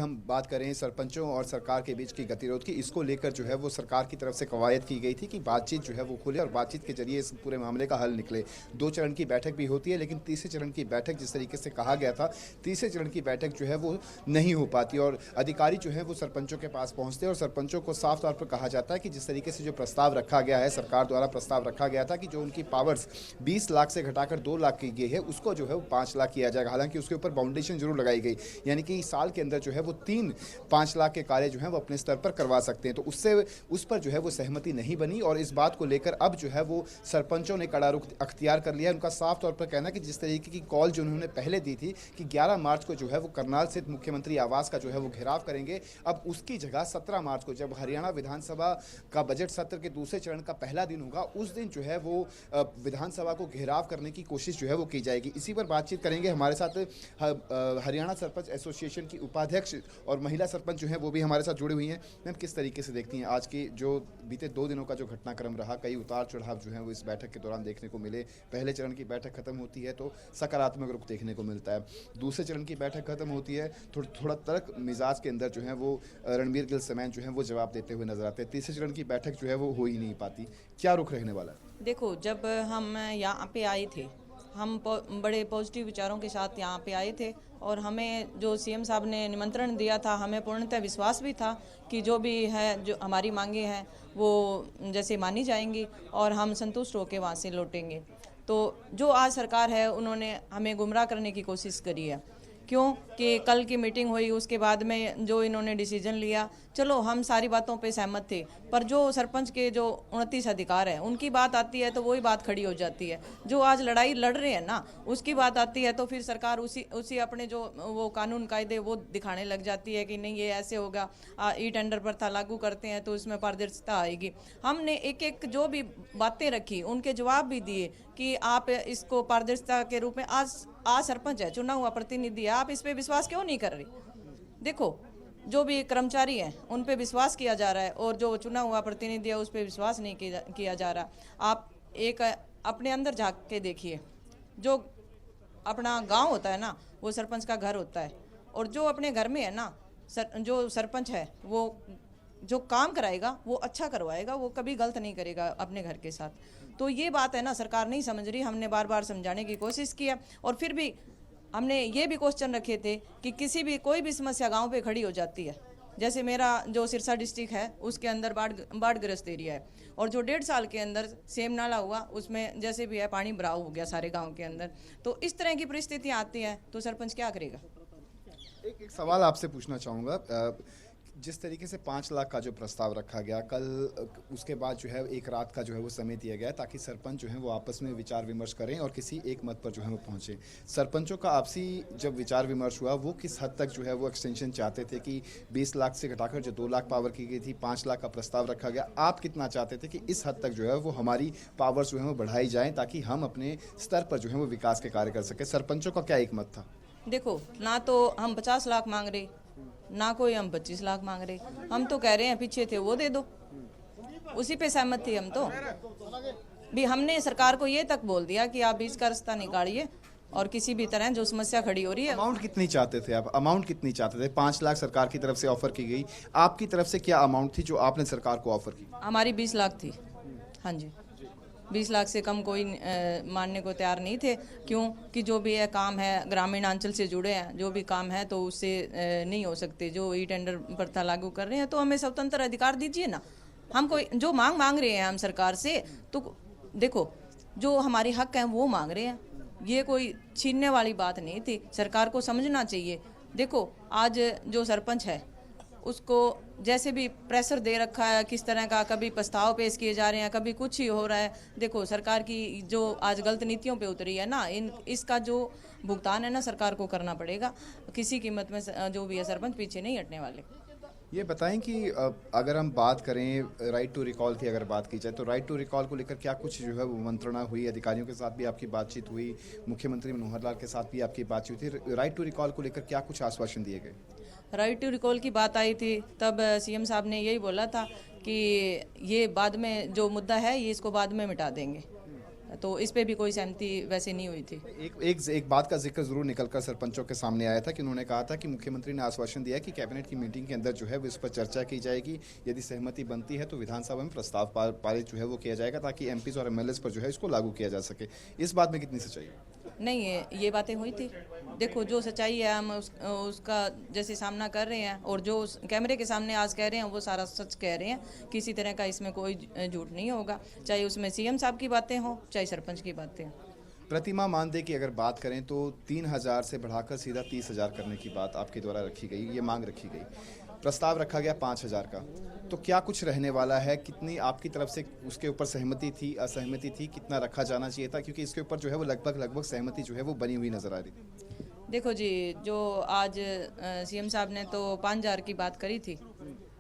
हम बात करें सरपंचों और सरकार के बीच की गतिरोध की, इसको लेकर जो है वो सरकार की तरफ से कवायद की गई थी कि बातचीत जो है वो खुले और बातचीत के जरिए इस पूरे मामले का हल निकले। 2 चरण की बैठक भी होती है, लेकिन तीसरे चरण की बैठक जिस तरीके से कहा गया था, तीसरे चरण की बैठक जो है वो नहीं हो पाती और अधिकारी जो है वो सरपंचों के पास पहुंचते हैं और सरपंचों को साफ तौर पर कहा जाता है कि जिस तरीके से जो प्रस्ताव रखा गया है, सरकार द्वारा प्रस्ताव रखा गया था कि जो उनकी पावर्स 20 लाख से घटाकर 2 लाख की गई है, उसको जो है वो 5 लाख किया जाएगा। हालांकि उसके ऊपर बाउंडेशन जरूर लगाई गई, यानी कि साल के अंदर जो है वो 5 लाख के कार्य जो है वो अपने स्तर पर करवा सकते हैं। तो उससे उस पर जो है वो सहमति नहीं बनी और इस बात को लेकर अब जो है वो सरपंचों ने कड़ा रुख अख्तियार कर लिया। उनका साफ तौर पर कहना कि जिस तरीके की कॉल जो उन्होंने पहले दी थी कि 11 मार्च को जो है वो करनाल से मुख्यमंत्री आवास का जो है वो घेराव करेंगे, अब उसकी जगह 17 मार्च को जब हरियाणा विधानसभा का बजट सत्र के दूसरे चरण का पहला दिन होगा, उस दिन जो है वो विधानसभा को घेराव करने की कोशिश जो है वो की जाएगी। इसी पर बातचीत करेंगे। हमारे साथ हरियाणा सरपंच एसोसिएशन की उपाध्यक्ष और महिला सरपंच जो है वो भी हमारे साथ जुड़ी हुई हैं। मैम, किस तरीके से देखती हैं आज की जो बीते 2 दिनों का जो घटनाक्रम रहा, कई उतार चढ़ाव जो है वो इस बैठक के दौरान देखने को मिले। पहले चरण की बैठक खत्म होती है तो सकारात्मक रुख देखने को मिलता है, दूसरे चरण की बैठक खत्म होती है थोड़ा तर्क मिजाज के अंदर जो है वो रणबीर गिल समेत जो है वो जवाब देते हुए नजर आते हैं। तीसरे चरण की बैठक जो है वो हो ही नहीं पाती, क्या रुख रहने वाला है? देखो, जब हम यहाँ पे आए थे, हम बड़े पॉजिटिव विचारों के साथ यहाँ पे आए थे और हमें जो सीएम साहब ने निमंत्रण दिया था, हमें पूर्णतः विश्वास भी था कि जो भी है, जो हमारी मांगे हैं वो जैसे मानी जाएंगी और हम संतुष्ट होकर वहाँ से लौटेंगे। तो जो आज सरकार है उन्होंने हमें गुमराह करने की कोशिश करी है। क्यों कि कल की मीटिंग हुई, उसके बाद में जो इन्होंने डिसीजन लिया, चलो हम सारी बातों पे सहमत थे, पर जो सरपंच के जो 29 अधिकार हैं उनकी बात आती है तो वही बात खड़ी हो जाती है। जो आज लड़ाई लड़ रहे हैं ना, उसकी बात आती है तो फिर सरकार उसी अपने जो वो कानून कायदे वो दिखाने लग जाती है कि नहीं ये ऐसे होगा, ई टेंडर प्रथा लागू करते हैं तो इसमें पारदर्शिता आएगी। हमने एक एक जो भी बातें रखी उनके जवाब भी दिए कि आप इसको पारदर्शिता के रूप में आज सरपंच है, चुना हुआ प्रतिनिधि है, आप इस पे विश्वास क्यों नहीं कर रही? देखो, जो भी कर्मचारी हैं उन पे विश्वास किया जा रहा है और जो चुना हुआ प्रतिनिधि है उस पे विश्वास नहीं किया जा रहा। आप एक अपने अंदर झांक के देखिए, जो अपना गांव होता है ना वो सरपंच का घर होता है, और जो अपने घर में है ना जो सरपंच है वो जो काम कराएगा वो अच्छा करवाएगा, वो कभी गलत नहीं करेगा अपने घर के साथ। तो ये बात है ना, सरकार नहीं समझ रही। हमने बार बार समझाने की कोशिश की है और फिर भी हमने ये भी क्वेश्चन रखे थे कि कोई भी समस्या गांव पे खड़ी हो जाती है। जैसे मेरा जो सिरसा डिस्ट्रिक्ट है उसके अंदर बाढ़ ग्रस्त एरिया है और जो 1.5 साल के अंदर सेम नाला हुआ उसमें जैसे भी है पानी भराव हो गया सारे गाँव के अंदर। तो इस तरह की परिस्थितियाँ आती हैं तो सरपंच क्या करेगा? एक सवाल आपसे पूछना चाहूँगा। जिस तरीके से 5 लाख का जो प्रस्ताव रखा गया कल, उसके बाद जो है एक रात का जो है वो समय दिया गया ताकि सरपंच जो है वो आपस में विचार विमर्श करें और किसी एक मत पर जो है वो पहुँचे। सरपंचों का आपसी जब विचार विमर्श हुआ, वो किस हद तक जो है वो एक्सटेंशन चाहते थे कि 20 लाख से घटाकर जो 2 लाख पावर की गई थी, 5 लाख का प्रस्ताव रखा गया। आप कितना चाहते थे कि इस हद तक जो है वो हमारी पावर्स जो है वो बढ़ाई जाएँ ताकि हम अपने स्तर पर जो है वो विकास के कार्य कर सकें? सरपंचों का क्या एक मत था? देखो, ना तो हम 50 लाख मांग रहे, ना कोई हम 25 लाख मांग रहे। हम तो कह रहे हैं पीछे थे वो दे दो, उसी पे सहमत थे हम। तो भी हमने सरकार को ये तक बोल दिया कि आप इसका रास्ता निकालिए और किसी भी तरह जो समस्या खड़ी हो रही है। अमाउंट कितनी चाहते थे आप? अमाउंट कितनी चाहते थे? 5 लाख सरकार की तरफ से ऑफर की गई, आपकी तरफ से क्या अमाउंट थी जो आपने सरकार को ऑफर की? हमारी 20 लाख थी। हाँ जी, 20 लाख से कम कोई मानने को तैयार नहीं थे। क्यों कि जो भी है काम है ग्रामीण अंचल से जुड़े हैं, जो भी काम है तो उससे नहीं हो सकते। जो ई टेंडर प्रथा लागू कर रहे हैं तो हमें स्वतंत्र अधिकार दीजिए ना। हम कोई जो मांग रहे हैं हम सरकार से, तो देखो जो हमारी हक हैं वो मांग रहे हैं, ये कोई छीनने वाली बात नहीं थी। सरकार को समझना चाहिए। देखो, आज जो सरपंच है उसको जैसे भी प्रेशर दे रखा है, किस तरह का कभी प्रस्ताव पेश किए जा रहे हैं, कभी कुछ ही हो रहा है। देखो, सरकार की जो आज गलत नीतियों पे उतरी है ना, इसका जो भुगतान है ना सरकार को करना पड़ेगा। किसी कीमत में जो भी है सरपंच पीछे नहीं हटने वाले। ये बताएं कि अगर हम बात करें राइट टू रिकॉल की, अगर बात की जाए तो राइट टू रिकॉल को लेकर क्या कुछ जो है वो मंत्रणा हुई? अधिकारियों के साथ भी आपकी बातचीत हुई, मुख्यमंत्री मनोहर लाल के साथ भी आपकी बातचीत हुई। राइट टू रिकॉल को लेकर क्या कुछ आश्वासन दिए गए? राइट टू रिकॉल की बात आई थी तब सीएम साहब ने यही बोला था कि ये बाद में जो मुद्दा है ये इसको बाद में मिटा देंगे। तो इस पे भी कोई सहमति वैसे नहीं हुई थी। एक बात का जिक्र जरूर निकलकर सरपंचों के सामने आया था कि उन्होंने कहा था कि मुख्यमंत्री ने आश्वासन दिया कि कैबिनेट की मीटिंग के अंदर जो है वो इस पर चर्चा की जाएगी, यदि सहमति बनती है तो विधानसभा में प्रस्ताव पारित जो है वो किया जाएगा ताकि एमपीज और एमएलएस पर जो है इसको लागू किया जा सके। इस बात में कितनी सच्चाई है? नहीं है, ये बातें हुई थी। देखो जो सच्चाई है हम उसका जैसे सामना कर रहे हैं और जो कैमरे के सामने आज कह रहे हैं वो सारा सच कह रहे हैं। किसी तरह का इसमें कोई झूठ नहीं होगा, चाहे उसमें सीएम साहब की बातें हों चाहे सरपंच की बातें हों। प्रतिमा मानदेय की अगर बात करें तो 3,000 से बढ़ाकर सीधा 30,000 करने की बात आपके द्वारा रखी गई, ये मांग रखी गई। प्रस्ताव रखा गया 5,000 का, तो क्या कुछ रहने वाला है? कितनी आपकी तरफ से उसके ऊपर सहमति थी, असहमति थी, कितना रखा जाना चाहिए था? क्योंकि इसके ऊपर जो है वो लगभग सहमति जो है वो बनी हुई नजर आ रही थी। देखो जी, जो आज सीएम साहब ने तो 5,000 की बात करी थी,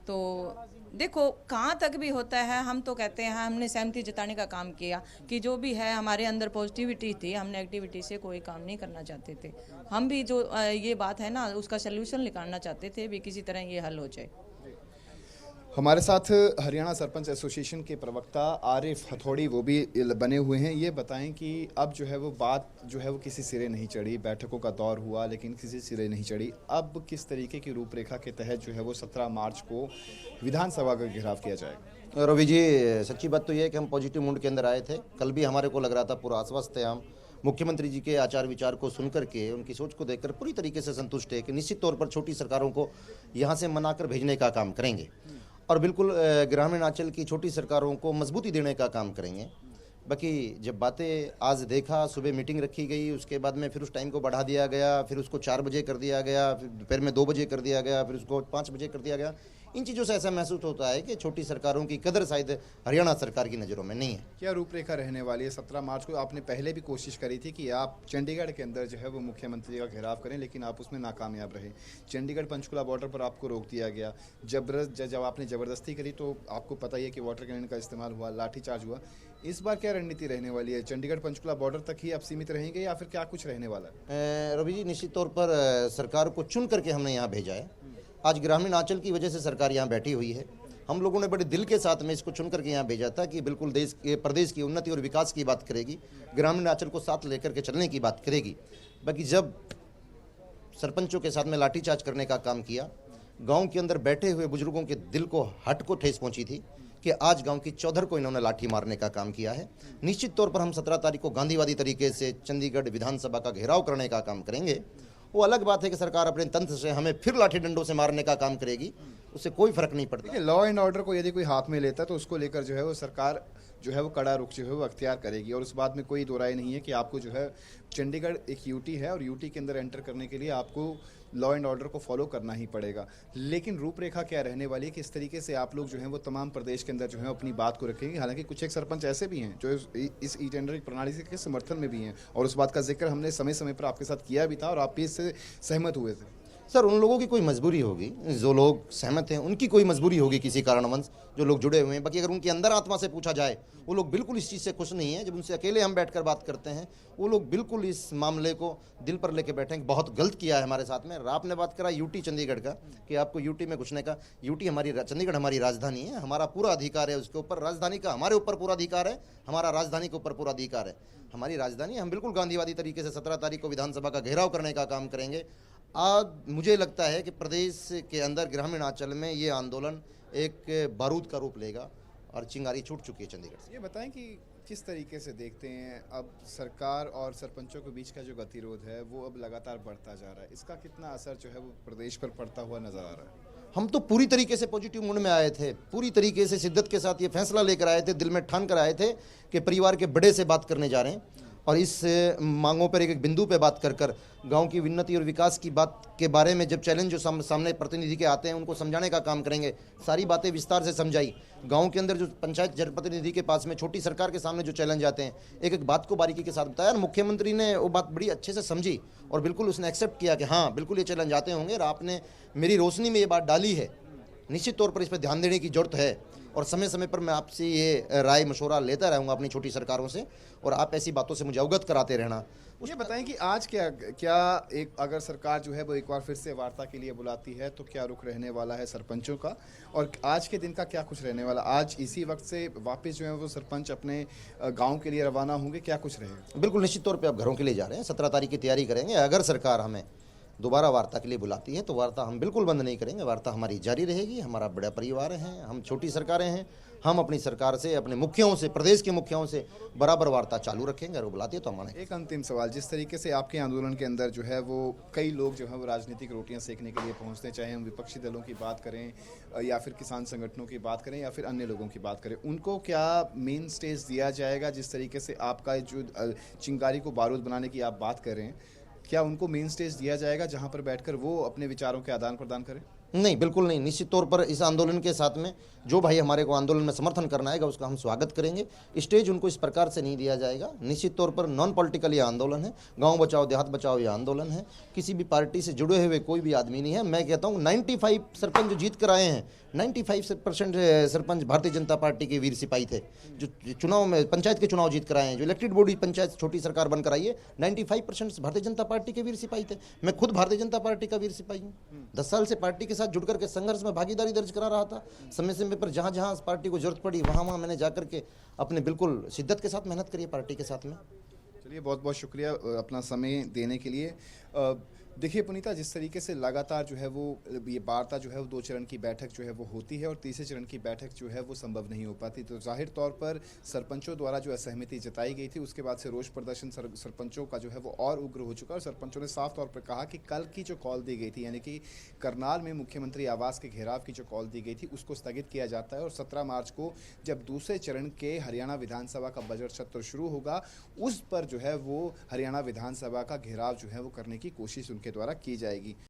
तो देखो कहाँ तक भी होता है, हम तो कहते हैं हमने सहमति जताने का काम किया कि जो भी है हमारे अंदर पॉजिटिविटी थी, हम नेगेटिविटी से कोई काम नहीं करना चाहते थे। हम भी जो ये बात है ना उसका सल्यूशन निकालना चाहते थे भी, किसी तरह ये हल हो जाए। हमारे साथ हरियाणा सरपंच एसोसिएशन के प्रवक्ता आरिफ हथौड़ी वो भी बने हुए हैं। ये बताएं कि अब जो है वो बात जो है वो किसी सिरे नहीं चढ़ी, बैठकों का दौर हुआ लेकिन किसी सिरे नहीं चढ़ी। अब किस तरीके की रूपरेखा के तहत जो है वो 17 मार्च को विधानसभा का घेराव किया जाएगा? रवि जी, सच्ची बात तो ये है कि हम पॉजिटिव मूड के अंदर आए थे। कल भी हमारे को लग रहा था पूरा आश्वस्त थे हम, मुख्यमंत्री जी के आचार विचार को सुनकर के, उनकी सोच को देखकर पूरी तरीके से संतुष्ट है कि निश्चित तौर पर छोटी सरकारों को यहाँ से मनाकर भेजने का काम करेंगे और बिल्कुल ग्रामीण अंचल की छोटी सरकारों को मजबूती देने का काम करेंगे। बाकी जब बातें आज देखा, सुबह मीटिंग रखी गई, उसके बाद में फिर उस टाइम को बढ़ा दिया गया, फिर उसको 4 बजे कर दिया गया, फिर दोपहर में 2 बजे कर दिया गया, फिर उसको 5 बजे कर दिया गया। इन चीज़ों से ऐसा महसूस होता है कि छोटी सरकारों की कदर शायद हरियाणा सरकार की नज़रों में नहीं है। क्या रूपरेखा रहने वाली है 17 मार्च को? आपने पहले भी कोशिश करी थी कि आप चंडीगढ़ के अंदर जो है वो मुख्यमंत्री का घेराव करें, लेकिन आप उसमें नाकामयाब रहे। चंडीगढ़ पंचकुला बॉर्डर पर आपको रोक दिया गया। जब आपने ज़बरदस्ती करी तो आपको पता ही है कि वाटर कैनन का इस्तेमाल हुआ, लाठीचार्ज हुआ। इस बार क्या रणनीति रहने वाली है? चंडीगढ़ पंचकुला बॉर्डर तक ही आप सीमित रहेंगे या फिर क्या कुछ रहने वाला है? रवि जी, निश्चित तौर पर सरकार को चुन करके हमने यहाँ भेजा है। आज ग्रामीण अंचल की वजह से सरकार यहाँ बैठी हुई है। हम लोगों ने बड़े दिल के साथ में इसको चुन करके यहाँ भेजा था कि बिल्कुल देश के प्रदेश की उन्नति और विकास की बात करेगी, ग्रामीण अंचल को साथ लेकर के चलने की बात करेगी। बाकी जब सरपंचों के साथ में लाठीचार्ज करने का काम किया, गांव के अंदर बैठे हुए बुजुर्गों के दिल को हट को ठेस पहुंची थी कि आज गांव की चौधर को इन्होंने लाठी मारने का काम किया है। निश्चित तौर पर हम 17 तारीख को गांधीवादी तरीके से चंडीगढ़ विधानसभा का घेराव करने का काम करेंगे। वो अलग बात है कि सरकार अपने तंत्र से हमें फिर लाठी डंडों से मारने का काम करेगी, उससे कोई फर्क नहीं पड़ता। लॉ एंड ऑर्डर को यदि कोई हाथ में लेता है तो उसको लेकर जो है वो सरकार जो है वो कड़ा रुख जो है वो अख्तियार करेगी और उस बात में कोई दो राय नहीं है कि आपको जो है चंडीगढ़ एक यूटी है और यूटी के अंदर एंटर करने के लिए आपको लॉ एंड ऑर्डर को फॉलो करना ही पड़ेगा। लेकिन रूपरेखा क्या रहने वाली है, किस तरीके से आप लोग जो है वो तमाम प्रदेश के अंदर जो है अपनी बात को रखेंगे? हालांकि कुछ एक सरपंच ऐसे भी हैं जो इस ई टेंडरिंग प्रणाली के समर्थन में भी हैं और उस बात का जिक्र हमने समय समय पर आपके साथ किया भी था और आप भी इससे सहमत हुए थे। सर, उन लोगों की कोई मजबूरी होगी, जो लोग सहमत हैं उनकी कोई मजबूरी होगी किसी कारणवश, जो लोग जुड़े हुए हैं। बाकी अगर उनके अंदर आत्मा से पूछा जाए, वो लोग बिल्कुल इस चीज़ से खुश नहीं है। जब उनसे अकेले हम बैठकर बात करते हैं, वो लोग बिल्कुल इस मामले को दिल पर लेके बैठे हैं। बहुत गलत किया है हमारे साथ में। आपने बात करा यूटी चंडीगढ़ का कि आपको यूटी में घुसने का। यूटी हमारी, चंडीगढ़ हमारी राजधानी है, हमारा पूरा अधिकार है उसके ऊपर। राजधानी का हमारे ऊपर पूरा अधिकार है, हमारा राजधानी के ऊपर पूरा अधिकार है। हमारी राजधानी, हम बिल्कुल गांधीवादी तरीके से 17 तारीख को विधानसभा का घेराव करने का काम करेंगे। आज मुझे लगता है कि प्रदेश के अंदर ग्रामीण अंचल में ये आंदोलन एक बारूद का रूप लेगा और चिंगारी छूट चुकी है चंडीगढ़ से। ये बताएं कि किस तरीके से देखते हैं अब सरकार और सरपंचों के बीच का जो गतिरोध है वो अब लगातार बढ़ता जा रहा है, इसका कितना असर जो है वो प्रदेश पर पड़ता हुआ नजर आ रहा है? हम तो पूरी तरीके से पॉजिटिव मूड में आए थे, पूरी तरीके से शिद्दत के साथ ये फैसला लेकर आए थे, दिल में ठान कर आए थे कि परिवार के बड़े से बात करने जा रहे हैं और इस मांगों पर एक बिंदु पे बात कर गांव की उन्नति और विकास की बात के बारे में जब चैलेंज जो सामने प्रतिनिधि के आते हैं उनको समझाने का काम करेंगे। सारी बातें विस्तार से समझाई। गांव के अंदर जो पंचायत जनप्रतिनिधि के पास में छोटी सरकार के सामने जो चैलेंज आते हैं, एक एक बात को बारीकी के साथ बताया और मुख्यमंत्री ने वो बात बड़ी अच्छे से समझी और बिल्कुल उसने एक्सेप्ट किया कि हाँ बिल्कुल ये चैलेंज आते होंगे और आपने मेरी रोशनी में ये बात डाली है। निश्चित तौर पर इस पर ध्यान देने की जरूरत है और समय समय पर मैं आपसे ये राय मशवरा लेता रहूँगा अपनी छोटी सरकारों से, और आप ऐसी बातों से मुझे अवगत कराते रहना। ये बताएं कि आज क्या एक अगर सरकार जो है वो एक बार फिर से वार्ता के लिए बुलाती है तो क्या रुख रहने वाला है सरपंचों का, और आज के दिन का क्या कुछ रहने वाला? आज इसी वक्त से वापस जो है वो सरपंच अपने गांव के लिए रवाना होंगे, क्या कुछ रहेगा? बिल्कुल निश्चित तौर पे आप घरों के लिए जा रहे हैं, 17 तारीख की तैयारी करेंगे। अगर सरकार हमें दोबारा वार्ता के लिए बुलाती है तो वार्ता हम बिल्कुल बंद नहीं करेंगे, वार्ता हमारी जारी रहेगी। हमारा बड़ा परिवार है, हम छोटी सरकारें हैं, हम अपनी सरकार से, अपने मुखियों से, प्रदेश के मुखियों से बराबर वार्ता चालू रखेंगे। अगर बुलाती है तो हमारे। एक अंतिम सवाल, जिस तरीके से आपके आंदोलन के अंदर जो है वो कई लोग जो है वो राजनीतिक रोटियां सेकने के लिए पहुंचते हैं, चाहे हम विपक्षी दलों की बात करें या फिर किसान संगठनों की बात करें या फिर अन्य लोगों की बात करें, उनको क्या मेन स्टेज दिया जाएगा? जिस तरीके से आपका जो चिंगारी को बारूद बनाने की आप बात कर रहे हैं, क्या उनको मेन स्टेज दिया जाएगा जहां पर बैठकर वो अपने विचारों के आदान प्रदान करें? नहीं, बिल्कुल नहीं। निश्चित तौर पर इस आंदोलन के साथ में जो भाई हमारे को आंदोलन में समर्थन करना आएगा उसका हम स्वागत करेंगे। स्टेज उनको इस प्रकार से नहीं दिया जाएगा। निश्चित तौर पर नॉन पॉलिटिकल ये आंदोलन है, गांव बचाओ देहात बचाओ ये आंदोलन है। किसी भी पार्टी से जुड़े हुए कोई भी आदमी नहीं है। मैं कहता हूँ 95 सरपंच जो जीत कर आए हैं, 95% सरपंच भारतीय जनता पार्टी के वीर सिपाही थे। जो चुनाव में पंचायत के चुनाव जीत कर आए हैं, जो इलेक्टेड बॉडी पंचायत छोटी सरकार बनकर आई है, 95% भारतीय जनता पार्टी के वीर सिपाही थे। मैं खुद भारतीय जनता पार्टी का वीर सिपाही हूँ। 10 साल से पार्टी के साथ जुड़कर के संघर्ष में भागीदारी दर्ज करा रहा था। समय समय पर जहाँ जहाँ पार्टी को जरूरत पड़ी वहाँ मैंने जाकर के अपने बिल्कुल शिद्दत के साथ मेहनत करी है पार्टी के साथ में। चलिए, बहुत बहुत शुक्रिया अपना समय देने के लिए। देखिए पुनीता, जिस तरीके से लगातार जो है वो ये वार्ता जो है वो 2 चरण की बैठक जो है वो होती है और तीसरे चरण की बैठक जो है वो संभव नहीं हो पाती, तो जाहिर तौर पर सरपंचों द्वारा जो असहमति जताई गई थी उसके बाद से रोष प्रदर्शन सरपंचों का जो है वो और उग्र हो चुका है। और सरपंचों ने साफ तौर पर कहा कि कल की जो कॉल दी गई थी, यानी कि करनाल में मुख्यमंत्री आवास के घेराव की जो कॉल दी गई थी, उसको स्थगित किया जाता है और 17 मार्च को जब दूसरे चरण के हरियाणा विधानसभा का बजट सत्र शुरू होगा उस पर जो है वो हरियाणा विधानसभा का घेराव जो है वो करने की कोशिश उनके द्वारा की जाएगी।